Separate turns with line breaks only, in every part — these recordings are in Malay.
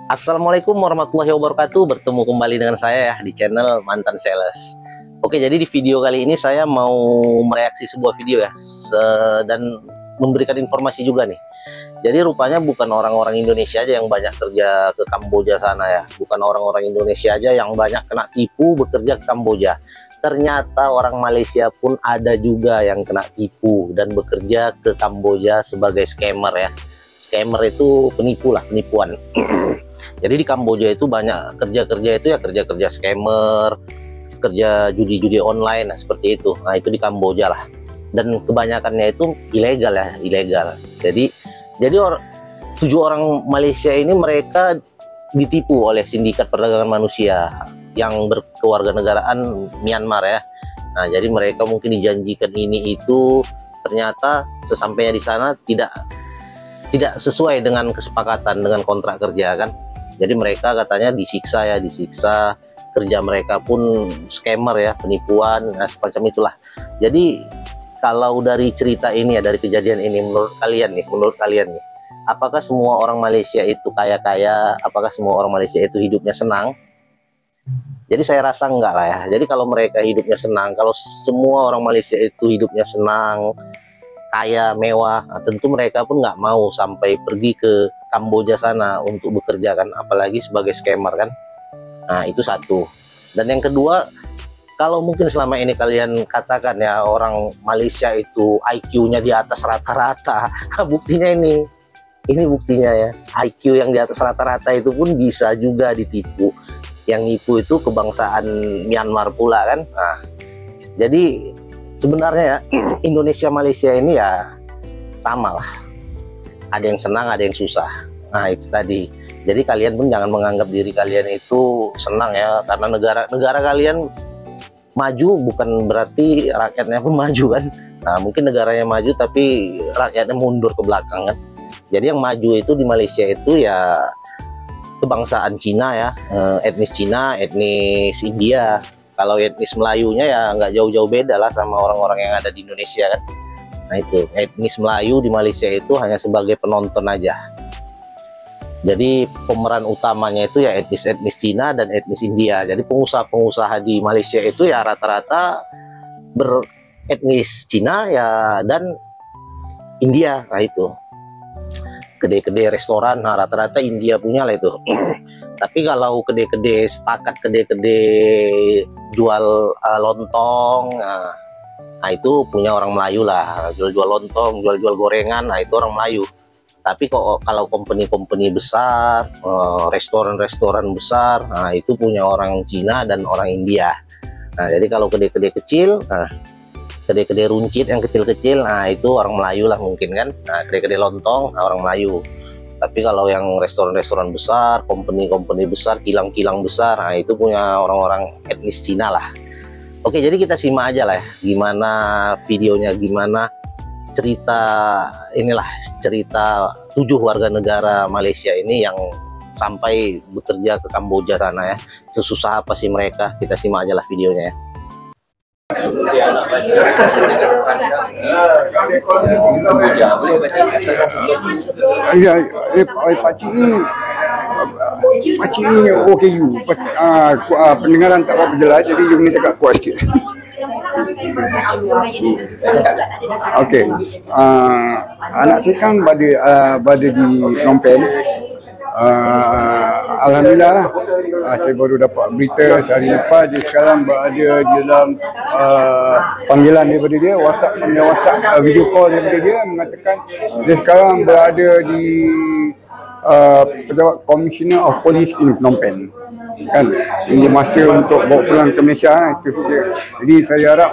Assalamualaikum warahmatullahi wabarakatuh. Bertemu kembali dengan saya ya di channel Mantan Sales. Oke, jadi di video kali ini saya mau mereaksi sebuah video ya, dan memberikan informasi juga nih. Jadi rupanya bukan orang-orang Indonesia aja yang banyak kerja ke Kamboja sana ya. Bukan orang-orang Indonesia aja yang banyak kena tipu bekerja ke Kamboja. Ternyata orang Malaysia pun ada juga yang kena tipu dan bekerja ke Kamboja sebagai scammer ya. Scammer itu penipu lah, penipuan. Jadi di Kamboja itu banyak kerja-kerja itu ya, kerja-kerja scammer, kerja judi-judi online, nah seperti itu. Nah itu di Kamboja lah. Dan kebanyakannya itu ilegal ya, ilegal. Jadi 7 orang Malaysia ini mereka ditipu oleh sindikat perdagangan manusia yang berkewarganegaraan Myanmar ya. Nah jadi mereka mungkin dijanjikan ini itu, ternyata sesampainya di sana tidak sesuai dengan kesepakatan, dengan kontrak kerja kan. Jadi mereka katanya disiksa ya, disiksa, kerja mereka pun scammer ya, penipuan, nah, semacam itulah. Jadi kalau dari cerita ini ya, dari kejadian ini, menurut kalian nih, apakah semua orang Malaysia itu kaya-kaya? Apakah semua orang Malaysia itu hidupnya senang? Jadi saya rasa enggak lah ya. Jadi kalau mereka hidupnya senang, kalau semua orang Malaysia itu hidupnya senang, kaya, mewah, nah, tentu mereka pun nggak mau sampai pergi ke Kamboja sana untuk bekerja kan, apalagi sebagai scammer kan. Nah itu satu. Dan yang kedua, kalau mungkin selama ini kalian katakan ya orang Malaysia itu IQ-nya di atas rata-rata, buktinya ini buktinya ya, IQ yang di atas rata-rata itu pun bisa juga ditipu. Yang nipu itu kebangsaan Myanmar pula kan. Nah jadi sebenarnya ya Indonesia Malaysia ini ya sama lah, ada yang senang ada yang susah. Nah itu tadi, jadi kalian pun jangan menganggap diri kalian itu senang ya, karena negara kalian maju bukan berarti rakyatnya pun maju kan. Nah mungkin negaranya maju tapi rakyatnya mundur ke belakang kan. Jadi yang maju itu di Malaysia itu ya kebangsaan Cina ya, etnis Cina, etnis India. Kalau etnis Melayunya ya nggak jauh-jauh beda lah sama orang-orang yang ada di Indonesia kan. Nah itu, etnis Melayu di Malaysia itu hanya sebagai penonton aja. Jadi pemeran utamanya itu ya etnis Cina dan etnis India. Jadi pengusaha-pengusaha di Malaysia itu ya rata-rata beretnis Cina ya dan India. Nah itu, kedai-kedai restoran nah rata-rata India punya lah itu. Tapi kalau kedai-kedai setakat, kedai-kedai jual lontong, nah itu punya orang Melayu lah, jual-jual lontong, jual-jual gorengan, nah itu orang Melayu. Tapi kalau company-company besar, restoran-restoran besar, nah itu punya orang Cina dan orang India. Nah jadi kalau kedai-kedai kecil, kedai-kedai runcit yang kecil-kecil, nah itu orang Melayu lah mungkin kan. Nah kedai-kedai lontong, nah, orang Melayu. Tapi kalau yang restoran-restoran besar, company-company besar, kilang-kilang besar, nah itu punya orang-orang etnis Cina lah. Oke, jadi kita simak aja lah ya, gimana videonya, gimana cerita cerita 7 warga negara Malaysia ini yang sampai bekerja ke Kamboja sana ya. Sesusah apa sih mereka? Kita simak aja lah videonya ya.
Dia nak baca dengan pandang boleh baca
pakcik ni OKU pendengaran tak apa jelas, jadi you ni cakap kuat sikit. Okey, anak saya kan berada di Phnom Penh. Alhamdulillah lah, saya baru dapat berita sehari lepas. Dia sekarang berada di dalam panggilan daripada dia, WhatsApp video call daripada dia, mengatakan dia sekarang berada di Pejabat Commissioner of Police in Phnom Penh kan. Ini masa untuk bawa pulang ke Malaysia itu saja. Jadi saya harap,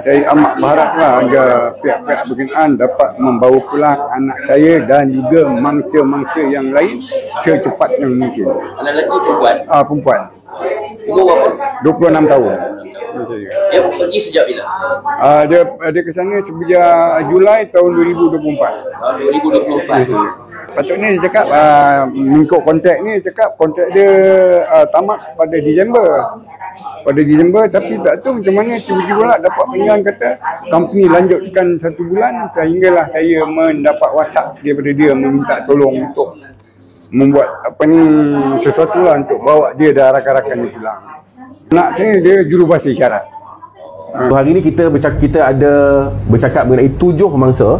saya amat berharaplah agar pihak-pihak berkenaan dapat membawa pulang anak saya dan juga mangsa-mangsa yang lain secepatnya mungkin.
anak lelaki perempuan?
Perempuan.
Umur berapa?
26 tahun.
Dia pergi sejak bila?
Dia ke sana sejak Julai tahun 2024.
2024.
Patutnya dia cakap mengikut kontrak ni, cakap kontrak dia tamat pada Disember. Tapi tak tahu macam mana tiba-tiba pula dapat panggilan kata company lanjutkan 1 bulan, sehinggalah saya mendapat WhatsApp daripada dia meminta tolong untuk membuat apa ni sesuatu lah untuk bawa dia dan rakan-rakan dia pulang. Anak saya dia jurubahasa isyarat.
Hari ini kita ada bercakap mengenai 7 mangsa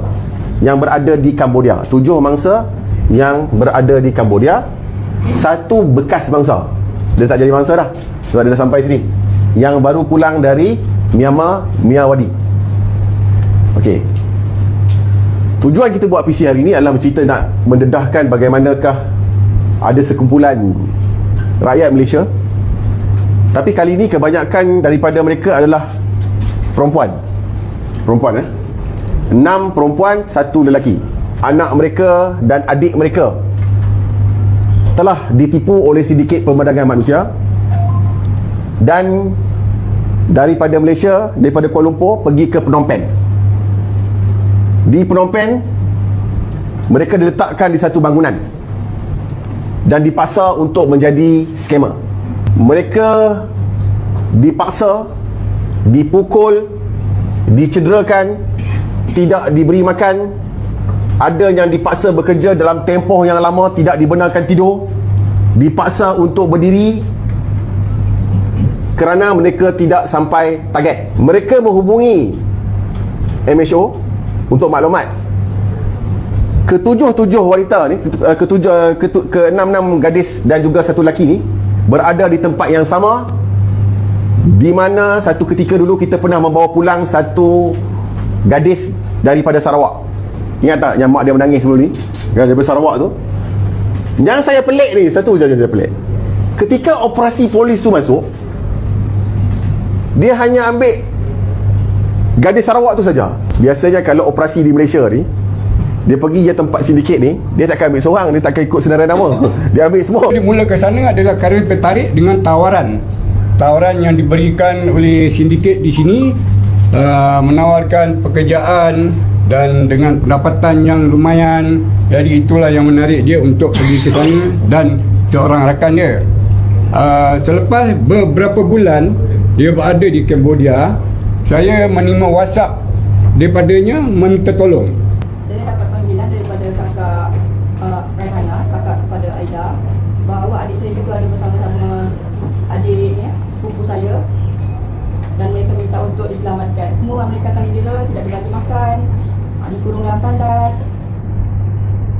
yang berada di Cambodia. 7 mangsa yang berada di Cambodia. 1 bekas bangsa. Dia tak jadi bangsa dah sebab dia dah sampai sini. Yang baru pulang dari Myanmar, Myawaddy. Okey. Tujuan kita buat PC hari ini adalah bercerita nak mendedahkan bagaimanakah ada sekumpulan rakyat Malaysia. Tapi kali ini kebanyakan daripada mereka adalah perempuan. 6 perempuan, 1 lelaki. Anak mereka dan adik mereka telah ditipu oleh sindiket pemandangan manusia. Dan daripada Malaysia, daripada Kuala Lumpur pergi ke Phnom Penh. Di Phnom Penh mereka diletakkan di satu bangunan dan dipaksa untuk menjadi scammer. Mereka dipaksa, dipukul, dicederakan, tidak diberi makan. Ada yang dipaksa bekerja dalam tempoh yang lama, tidak dibenarkan tidur, dipaksa untuk berdiri kerana mereka tidak sampai target. Mereka menghubungi MHO untuk maklumat. Ketujuh wanita ni, ke-6 gadis dan juga 1 lelaki ni berada di tempat yang sama, di mana satu ketika dulu kita pernah membawa pulang 1 gadis daripada Sarawak. Ingat tak yang mak dia menangis sebelum ni? Daripada Sarawak tu. Yang saya pelik ni, satu je saya pelik. Ketika operasi polis tu masuk, dia hanya ambil gadis Sarawak tu saja. Biasanya kalau operasi di Malaysia ni, dia pergi je tempat sindiket ni, dia takkan ambil seorang, dia takkan ikut senarai nama. Dia ambil semua.
Dia mula ke sana adalah kerana tertarik dengan tawaran yang diberikan oleh sindiket di sini, menawarkan pekerjaan dan dengan pendapatan yang lumayan. Jadi itulah yang menarik dia untuk pergi ke sana dan seorang rakan dia. Selepas beberapa bulan dia berada di Cambodia, saya menerima WhatsApp daripadanya meminta tolong.
Saya dapat panggilan daripada kakak Raihana, kakak kepada Aida, bahawa adik saya juga ada bersama-sama adiknya, sepupu saya, dan mereka minta untuk diselamatkan. Semua mereka akan didera, tidak dibagi makan, dikurung dalam tandas,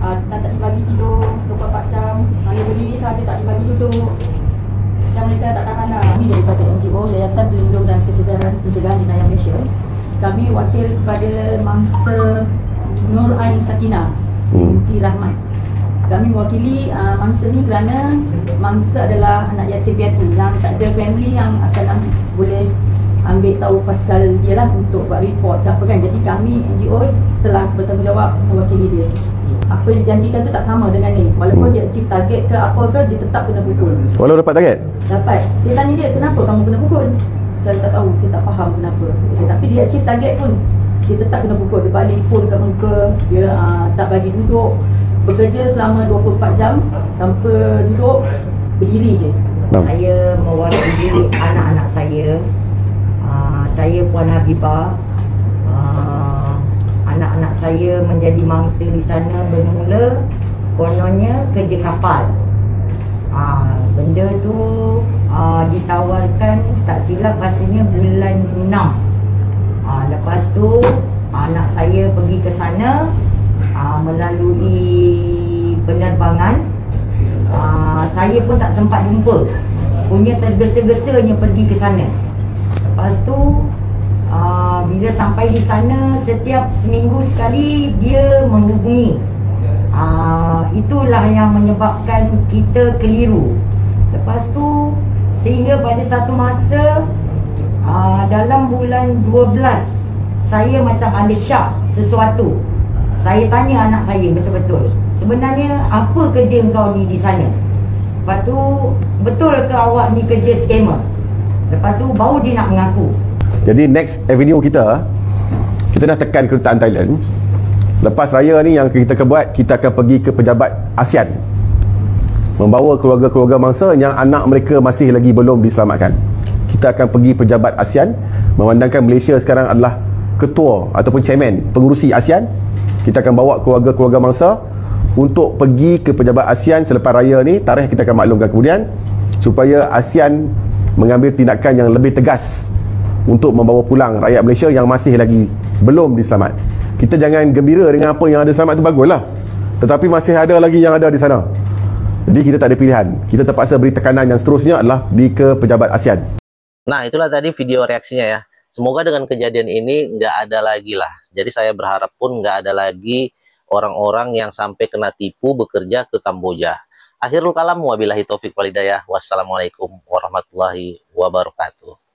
dan tak dibagi tidur 24 jam, hanya berdiri sahaja, tak dibagi duduk, dan mereka tak tahan. Kami daripada NGO Yayasan Pelindung dan Pencegahan Jenayah Malaysia, kami wakil kepada mangsa Nur Ain Sakinah binti Rahmat. Kami mewakili mangsa ni kerana mangsa adalah anak yatim piatu yang tak ada family yang akan boleh ambil tahu pasal dia lah untuk buat report ke apa kan. Jadi kami NGO telah bertanggungjawab mewakili dia. Apa yang dijanjikan tu tak sama dengan ni. Walaupun dia achieve target ke apa ke, dia tetap kena pukul.
Walau dapat target?
Dapat. Dia tanya dia, kenapa kamu kena pukul? Saya tak tahu, saya tak faham kenapa. Tapi dia achieve target pun, dia tetap kena pukul. Dia balik pun kat muka, dia tak bagi duduk. Bekerja selama 24 jam tanpa duduk, berdiri je.
Saya mewakili anak-anak saya. Saya Puan Habibah. Anak-anak saya menjadi mangsa di sana bermula kononnya kerja kapal. Benda tu ditawarkan, tak silap rasanya bulan 6. Lepas tu anak saya pergi ke sana melalui penerbangan. Saya pun tak sempat jumpa, punya tergesa-gesanya pergi ke sana. Lepas tu bila sampai di sana, setiap seminggu sekali dia menghubungi. Itulah yang menyebabkan kita keliru. Lepas tu sehingga pada satu masa dalam bulan 12, saya macam ada syak sesuatu. Saya tanya anak saya betul-betul, sebenarnya apa kerja engkau ni di sana? Lepas tu, betul ke awak ni kerja scammer? Lepas tu baru dia nak mengaku.
Jadi next avenue kita nak tekan kedutaan Thailand. Lepas raya ni yang kita akan buat, kita akan pergi ke pejabat ASEAN, membawa keluarga-keluarga mangsa yang anak mereka masih lagi belum diselamatkan. Kita akan pergi pejabat ASEAN, memandangkan Malaysia sekarang adalah ketua ataupun chairman pengurusi ASEAN. Kita akan bawa keluarga-keluarga mangsa untuk pergi ke pejabat ASEAN selepas raya ni. Tarikh kita akan maklumkan kemudian, supaya ASEAN mengambil tindakan yang lebih tegas untuk membawa pulang rakyat Malaysia yang masih lagi belum diselamat. Kita jangan gembira dengan apa yang ada selamat tu, baguslah, tetapi masih ada lagi yang ada di sana. Jadi kita tak ada pilihan, kita terpaksa beri tekanan yang seterusnya adalah pergi ke pejabat ASEAN.
Nah, itulah tadi video reaksinya ya. Semoga dengan kejadian ini nggak ada lagi lah. Jadi saya berharap pun nggak ada lagi orang-orang yang sampai kena tipu bekerja ke Kamboja. Akhirul kalam, wabillahi taufik walhidayah. Wassalamualaikum warahmatullahi wabarakatuh.